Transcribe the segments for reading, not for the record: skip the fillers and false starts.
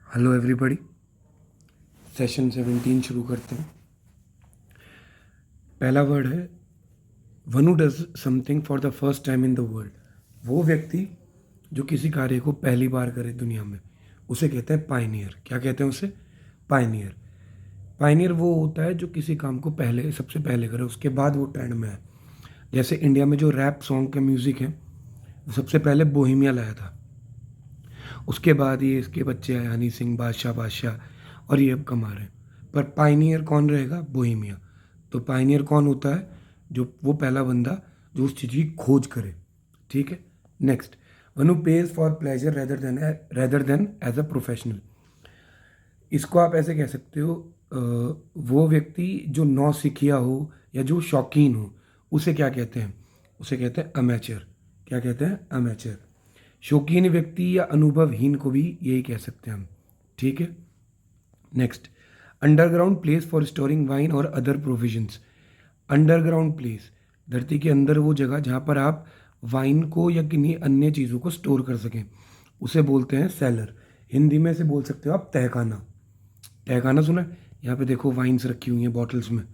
Hello everybody. Session 17 शुरू करते हैं। पहला वर्ड है one who does something for the first time in the world. वो व्यक्ति जो किसी कार्य को पहली बार करे दुनिया में, उसे कहते हैं पायनियर। क्या कहते हैं उसे? पायनियर। पायनियर वो होता है जो किसी काम को पहले सबसे पहले करे, उसके बाद वो ट्रेंड में है। जैसे इंडिया में जो रैप सॉन्ग के म्यूज़िक है, वो सबसे पहले बोहेमिया लाया था। उसके बाद ये इसके बच्चे आए, हनी सिंह, बादशाह बादशाह, और ये अब कमा रहे हैं। पर पायनियर कौन रहेगा? बोहेमिया। तो पायनियर कौन होता है? जो वो पहला बंदा जो उस चीज़ की खोज करे। ठीक है। Next, one who pays for pleasure rather than as a professional. इसको आप ऐसे कह सकते हो, वो व्यक्ति जो नौसिखिया हो या जो शौकीन हो, उसे क्या कहते हैं? उसे कहते हैं अमेचर। क्या कहते हैं? अमेचर। शौकीन व्यक्ति या अनुभवहीन को भी यही कह सकते हैं हम। ठीक है। Next, underground place for storing wine और अदर प्रोविजंस। अंडरग्राउंड प्लेस, धरती के अंदर वो जगह जहाँ पर आप वाइन को या किन्हीं अन्य चीज़ों को स्टोर कर सकें, उसे बोलते हैं सेलर। हिंदी में से बोल सकते हो आप तहखाना। तहखाना सुना है? यहाँ पे देखो वाइन्स रखी हुई हैं बॉटल्स में।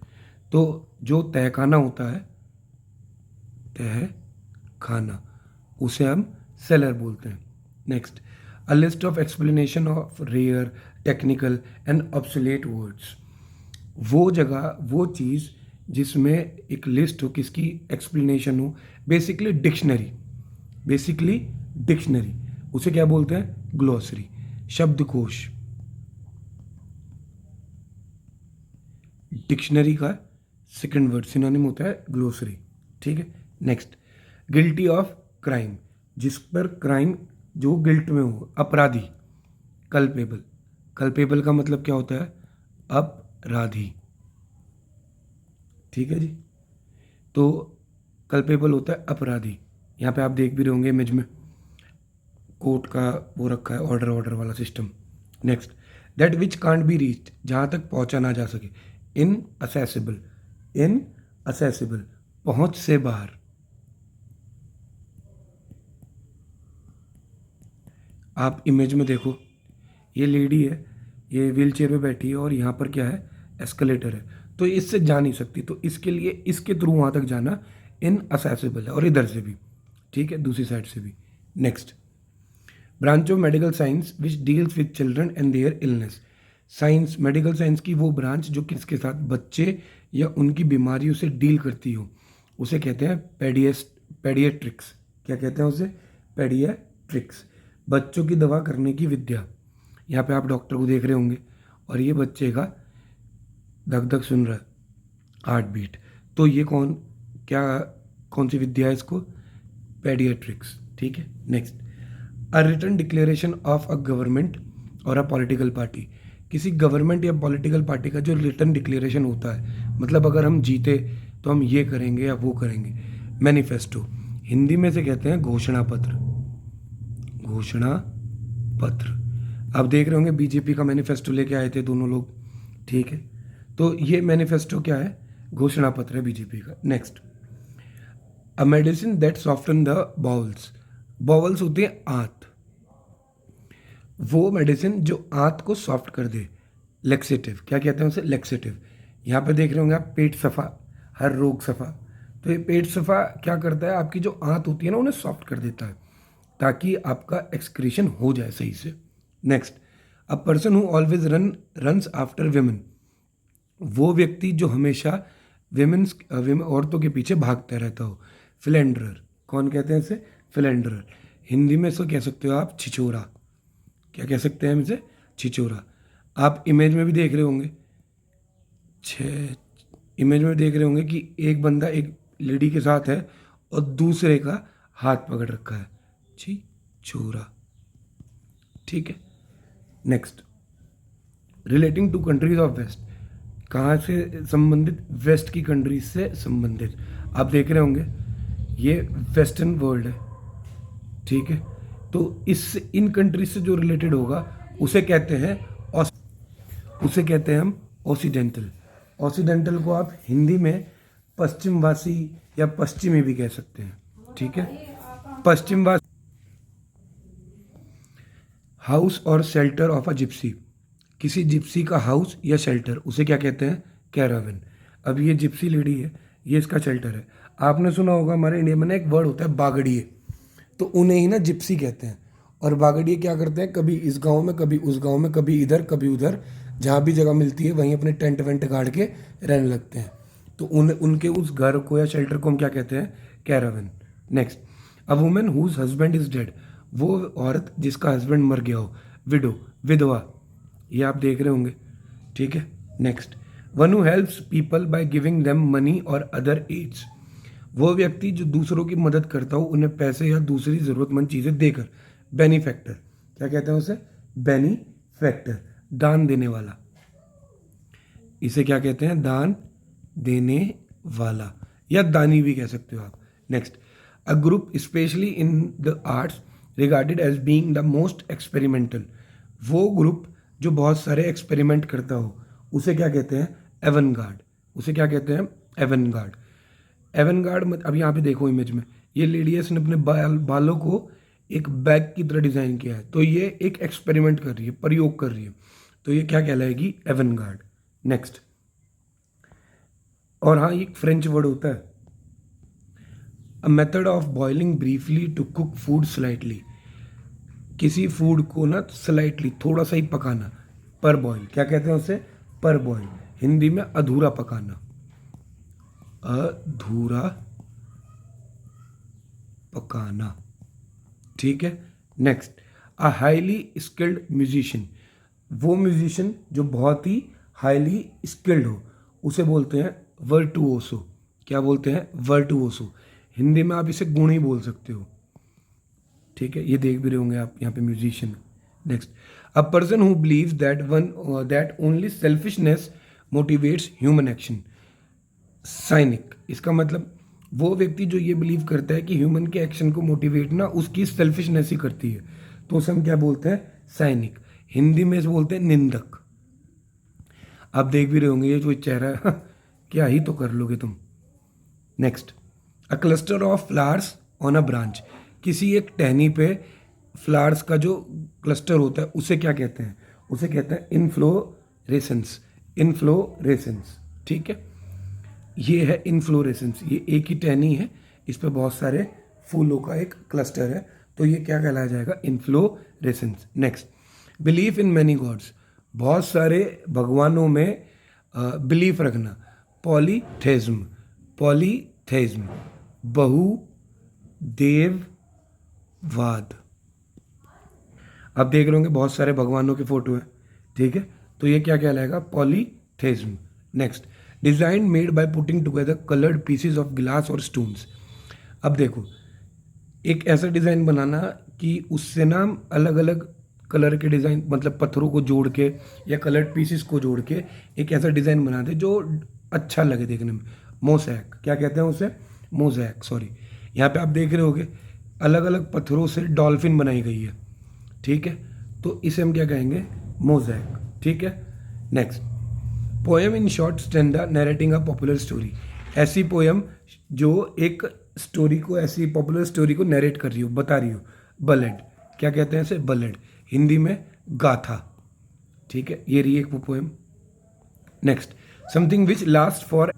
तो जो तहखाना होता है, तहखाना, उसे हम सेलर बोलते हैं। Next, a list of explanation of rare technical and obsolete words. वो जगह, वो चीज़ जिसमें एक लिस्ट हो, किसकी एक्सप्लेनेशन हो, बेसिकली डिक्शनरी। बेसिकली डिक्शनरी, उसे क्या बोलते हैं? ग्लॉसरी, शब्दकोश। डिक्शनरी का सेकंड वर्ड सिनोनिम होता है ग्लोसरी। ठीक है। नेक्स्ट, गिल्टी ऑफ क्राइम, जिस पर क्राइम, जो गिल्ट में हो, अपराधी। कल्पेबल। कल्पेबल का मतलब क्या होता है? अपराधी। ठीक है जी। तो कल्पेबल होता है अपराधी। यहाँ पे आप देख भी रहे होंगे इमेज में, कोर्ट का वो रखा है, ऑर्डर ऑर्डर वाला system. Next, that which can't be reached, जहाँ तक पहुँचा ना जा सके। इन असेसिबल। इन असेसिबल, पहुँच से बाहर। आप इमेज में देखो, ये लेडी है, ये व्हील चेयर पे बैठी है और यहाँ पर क्या है? एस्केलेटर है। तो इससे जा नहीं सकती, तो इसके लिए इसके थ्रू वहाँ तक जाना इन असेसिबल है। और इधर से भी, ठीक है, दूसरी साइड से भी। Next, branch of medical science which deals with children and their illness. Science, medical science की वो ब्रांच जो किसके साथ? बच्चे या उनकी बीमारियों से डील करती हो, उसे कहते हैं पेडियाट्रिक्स। क्या कहते हैं उसे? पेडियाट्रिक्स। बच्चों की दवा करने की विद्या। यहाँ पे आप डॉक्टर को देख रहे होंगे और ये बच्चे का धक धक सुन रहा है, हार्ट बीट। तो ये क्या, कौन सी विद्या है इसको? पेडियाट्रिक्स। ठीक है। Next, a written declaration of a government और अ पॉलिटिकल पार्टी। किसी गवर्नमेंट या पॉलिटिकल पार्टी का जो रिटन डिक्लेरेशन होता है, मतलब अगर हम जीते तो हम ये करेंगे या वो करेंगे। मैनिफेस्टो, हिंदी में से कहते हैं घोषणा पत्र। घोषणा पत्र। आप देख रहे होंगे बीजेपी का मैनिफेस्टो लेके आए थे दोनों लोग। ठीक है। तो ये मैनिफेस्टो क्या है? घोषणा पत्र है बीजेपी का। Next, a medicine that soften the bowls. Bowls होते हैं आंत। वो मेडिसिन जो आंत को सॉफ्ट कर दे, लेक्सेटिव। क्या कहते हैं उसे? लेक्सेटिव। यहाँ पे देख रहे होंगे आप, पेट सफ़ा, हर रोग सफ़ा। तो ये पेट सफ़ा क्या करता है? आपकी जो आंत होती है ना, उन्हें सॉफ्ट कर देता है, ताकि आपका एक्सक्रीशन हो जाए सही से। Next, a person who always runs after women. वो व्यक्ति जो हमेशा वेमेन्स औरतों के पीछे भागता रहता हो। फिलेंडरर। कौन कहते हैं इसे? फिलेंडरर। हिंदी में इसको कह सकते हो आप छिछोरा। क्या कह सकते हैं हम इसे? छिछोरा। आप इमेज में भी देख रहे होंगे, छः इमेज में देख रहे होंगे कि एक बंदा एक लेडी के साथ है और दूसरे का हाथ पकड़ रखा है। छिछोरा। ठीक है। Next, relating to countries of west. कहाँ से संबंधित? वेस्ट की कंट्रीज से संबंधित। आप देख रहे होंगे ये वेस्टर्न वर्ल्ड है। ठीक है। तो इस इन कंट्रीज से जो रिलेटेड होगा उसे कहते हैं उसे कहते हैं हम ओसिडेंटल। ओसिडेंटल को आप हिंदी में पश्चिमवासी या पश्चिमी भी कह सकते हैं। ठीक है। पश्चिमवासी। हाउस और शेल्टर ऑफ अ जिप्सी, किसी जिप्सी का हाउस या शेल्टर, उसे क्या कहते हैं? कैरावन। अब ये जिप्सी लेडी है, ये इसका शेल्टर है। आपने सुना होगा हमारे इंडिया में ना एक वर्ड होता है बागड़िए, तो उन्हें ही ना जिप्सी कहते हैं। और बागड़िए क्या करते हैं, कभी इस गांव में, कभी उस गांव में, कभी इधर कभी उधर, जहाँ भी जगह मिलती है वहीं अपने टेंट वेंट गाड़ के रहने लगते हैं। तो उनके उस घर को या शेल्टर को हम क्या कहते हैं? Caravan. Next, a women whose husband is dead, वो औरत जिसका हस्बैंड मर गया हो। विडो, विधवा, ये आप देख रहे होंगे, ठीक है। Next, one who helps people by giving them money और अदर एड्स, वो व्यक्ति जो दूसरों की मदद करता हो उन्हें पैसे या दूसरी ज़रूरतमंद चीज़ें देकर। बेनिफैक्टर, क्या कहते हैं उसे? बेनिफैक्टर, दान देने वाला, इसे क्या कहते हैं? दान देने वाला, या दानी भी कह सकते हो आप। Next, a group specially in the arts regarded as being the most experimental, वो ग्रुप जो बहुत सारे एक्सपेरिमेंट करता हो उसे क्या कहते हैं? एवनगार्ड, उसे क्या कहते हैं? एवनगार्ड। एवनगार्ड, अब यहाँ पे देखो इमेज में, ये लेडी है, इसने अपने बालों को एक बैग की तरह डिज़ाइन किया है, तो ये एक एक्सपेरिमेंट कर रही है, प्रयोग कर रही है, तो ये क्या कहलाएगी? एवनगार्ड। नेक्स्ट, और हाँ, एक फ्रेंच वर्ड होता है, a method of boiling briefly to cook food slightly, किसी फूड को ना स्लाइटली, थोड़ा सा ही पकाना, पर बॉईल, क्या कहते हैं उसे? पर बॉईल, हिंदी में अधूरा पकाना, अधूरा पकाना, ठीक है। Next, a highly skilled musician, वो म्यूजिशियन जो बहुत ही हाईली स्किल्ड हो उसे बोलते हैं वर्टुओसो, क्या बोलते हैं? वर्टुओसो, हिंदी में आप इसे गुण ही बोल सकते हो, ठीक है। ये देख भी रहे होंगे आप यहाँ पे, musician. Next, a person who believes that only selfishness motivates human action, cynic, इसका मतलब वो व्यक्ति जो ये बिलीव करता है कि ह्यूमन के एक्शन को मोटिवेट ना उसकी सेल्फिशनेस ही करती है, तो उसे हम क्या बोलते हैं? साइनिक, हिंदी में इसे बोलते हैं निंदक। आप देख भी रहे होंगे ये जो चेहरा है क्या ही तो कर लोगे तुम। Next, a cluster of flowers on a branch, किसी एक टहनी पे फ्लावर्स का जो क्लस्टर होता है उसे क्या कहते हैं? उसे कहते हैं इनफ्लोरेसेंस, इनफ्लोरेसेंस, ठीक है। ये है इनफ्लोरेसेंस, ये एक ही टहनी है, इस पे बहुत सारे फूलों का एक क्लस्टर है, तो ये क्या कहलाया जाएगा? Inflorescence. Next, belief in many gods, बहुत सारे भगवानों में बिलीफ रखना, पॉलीथेइज्म, पॉलीथेइज्म, बहुदेववाद। आप देख रहे होंगे बहुत सारे भगवानों के फोटो हैं, ठीक है, तो ये क्या कहलाएगा? Polytheism. Next, design made by putting together coloured pieces of glass और स्टोन्स, अब देखो एक ऐसा डिज़ाइन बनाना कि उससे ना अलग अलग कलर के डिज़ाइन, मतलब पत्थरों को जोड़ के या कलर्ड पीसीस को जोड़ के एक ऐसा डिज़ाइन बना दे जो अच्छा लगे देखने में। मोज़ैक, क्या कहते हैं उसे? Mosaic, sorry. यहाँ पे आप देख रहे होगे अलग अलग पत्थरों से डॉल्फिन बनाई गई है, ठीक है, तो इसे हम क्या कहेंगे? मोज़ैक, ठीक है। Next, poem in short stanza narrating a popular story, ऐसी पोएम जो एक स्टोरी को, ऐसी पॉपुलर स्टोरी को नरेट कर रही हो, बता रही हो। बलेड, क्या कहते हैं इसे? बलेड, हिंदी में गाथा, ठीक है, ये रही एक वो poem. Next, something which last for,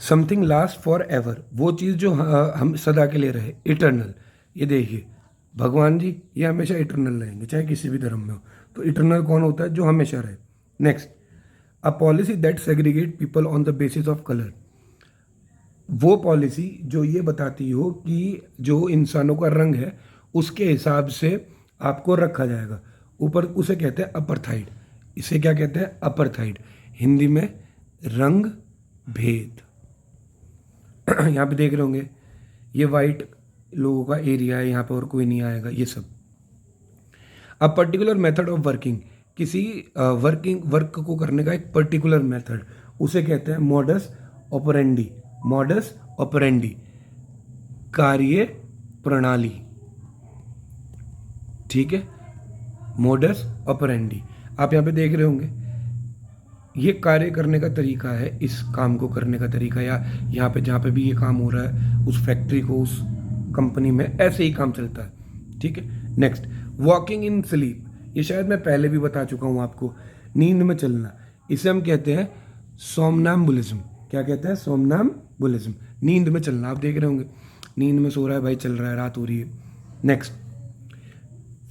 something last for ever, वो चीज़ जो हम सदा के लिए रहे, इटर्नल। ये देखिए भगवान जी ये हमेशा इटर्नल रहेंगे चाहे किसी भी धर्म में हो, तो इटर्नल कौन होता है? जो हमेशा रहे। Next, a policy that segregate people on the basis of colour, वो पॉलिसी जो ये बताती हो कि जो इंसानों का रंग है उसके हिसाब से आपको रखा जाएगा ऊपर, उसे कहते हैं अपर्थाइड। इसे क्या कहते हैं? अपर्थाइड, हिंदी में रंग भेद। यहाँ पे देख रहे होंगे ये वाइट लोगों का एरिया है, यहाँ पे और कोई नहीं आएगा, ये सब। A particular method of working, किसी वर्क को करने का एक पर्टिकुलर मेथड, उसे कहते हैं मॉडस ऑपरेंडी, मॉडस ऑपरेंडी, कार्य प्रणाली, ठीक है, मॉडस ऑपरेंडी। आप यहाँ पे देख रहे होंगे ये कार्य करने का तरीका है, इस काम को करने का तरीका, या यहाँ पे जहाँ पे भी ये काम हो रहा है उस फैक्ट्री को, उस कंपनी में ऐसे ही काम चलता है, ठीक है। नेक्स्ट, वॉकिंग इन स्लीप, ये शायद मैं पहले भी बता चुका हूँ आपको, नींद में चलना, इसे हम कहते हैं सोमनैम्बुलिज्म। क्या कहते हैं? सोमनैम्बुलिज्म, नींद में चलना। आप देख रहे होंगे नींद में सो रहा है भाई, चल रहा है, रात हो रही है। Next,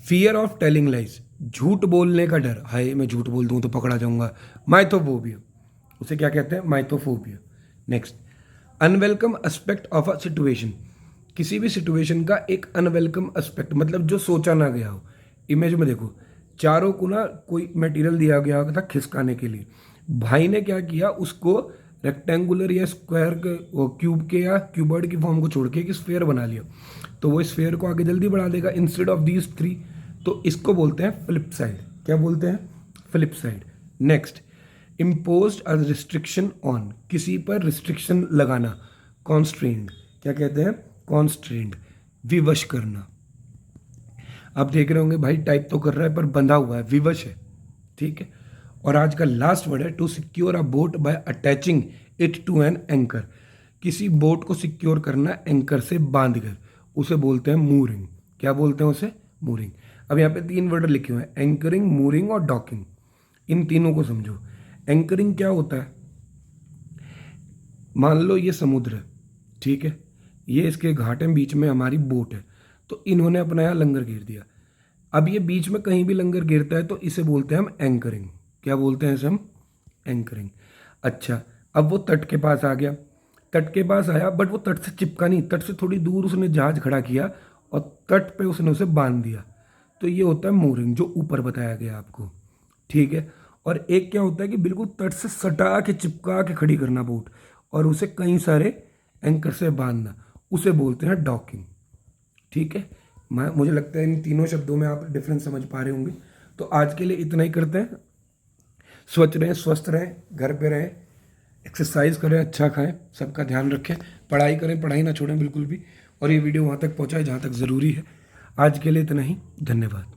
fear of telling lies, झूठ बोलने का डर, हाय मैं झूठ बोल दूँ तो पकड़ा जाऊंगा, माइथोफोबिया, उसे क्या कहते हैं? Mythophobia. Next, unwelcome aspect of a situation, किसी भी सिचुएशन का एक अनवेलकम एस्पेक्ट, मतलब जो सोचा ना गया हो। इमेज में देखो, चारों को ना कोई मटेरियल दिया गया था खिसकाने के लिए, भाई ने क्या किया, उसको रेक्टेंगुलर या स्क्वायर के, क्यूब के या क्यूबर्ड की फॉर्म को छोड़ के एक स्फेयर बना लिया, तो वो स्फेयर को आगे जल्दी बढ़ा देगा इंस्टेड ऑफ दीज 3, तो इसको बोलते हैं फ्लिप साइड। क्या बोलते हैं? Flip side. Next, imposed a restriction on, किसी पर रिस्ट्रिक्शन लगाना, कॉन्स्ट्रेंड। क्या कहते हैं? कॉन्स्ट्रेंड, विवश करना। आप देख रहे होंगे भाई टाइप तो कर रहा है पर बंधा हुआ है, विवश है, ठीक है। और आज का लास्ट वर्ड है to secure a boat by attaching it to an anchor, किसी बोट को सिक्योर करना एंकर से बांध कर, उसे बोलते हैं मूरिंग। क्या बोलते हैं उसे? मूरिंग। अब यहाँ पे 3 वर्ड लिखे हुए हैं, एंकरिंग, मूरिंग और डॉकिंग। इन तीनों को समझो। एंकरिंग क्या होता है? मान लो ये समुद्र है, ठीक है, ये इसके घाटे में बीच में हमारी बोट है, तो इन्होंने अपना यहाँ लंगर घेर दिया। अब ये बीच में कहीं भी लंगर गिरता है तो इसे बोलते हैं हम एंकरिंग। क्या बोलते हैं इसे हम? एंकरिंग। अच्छा, अब वो तट के पास आ गया, तट के पास आया बट वो तट से चिपका नहीं, तट से थोड़ी दूर उसने जहाज खड़ा किया और तट पे उसने उसे बांध दिया, तो ये होता है मूरिंग, जो ऊपर बताया गया आपको, ठीक है। और एक क्या होता है कि बिल्कुल तट से सटा के चिपका के खड़ी करना बोट और उसे कई सारे एंकर से बांधना, उसे बोलते हैं डॉकिंग, ठीक है। मुझे लगता है इन तीनों शब्दों में आप डिफरेंस समझ पा रहे होंगे। तो आज के लिए इतना ही करते हैं। स्वच्छ रहें, स्वस्थ रहें, घर पे रहें, एक्सरसाइज करें, अच्छा खाएं, सबका ध्यान रखें, पढ़ाई करें, पढ़ाई ना छोड़ें बिल्कुल भी, और ये वीडियो वहाँ तक पहुँचाएं जहाँ तक ज़रूरी है। आज के लिए इतना ही, धन्यवाद।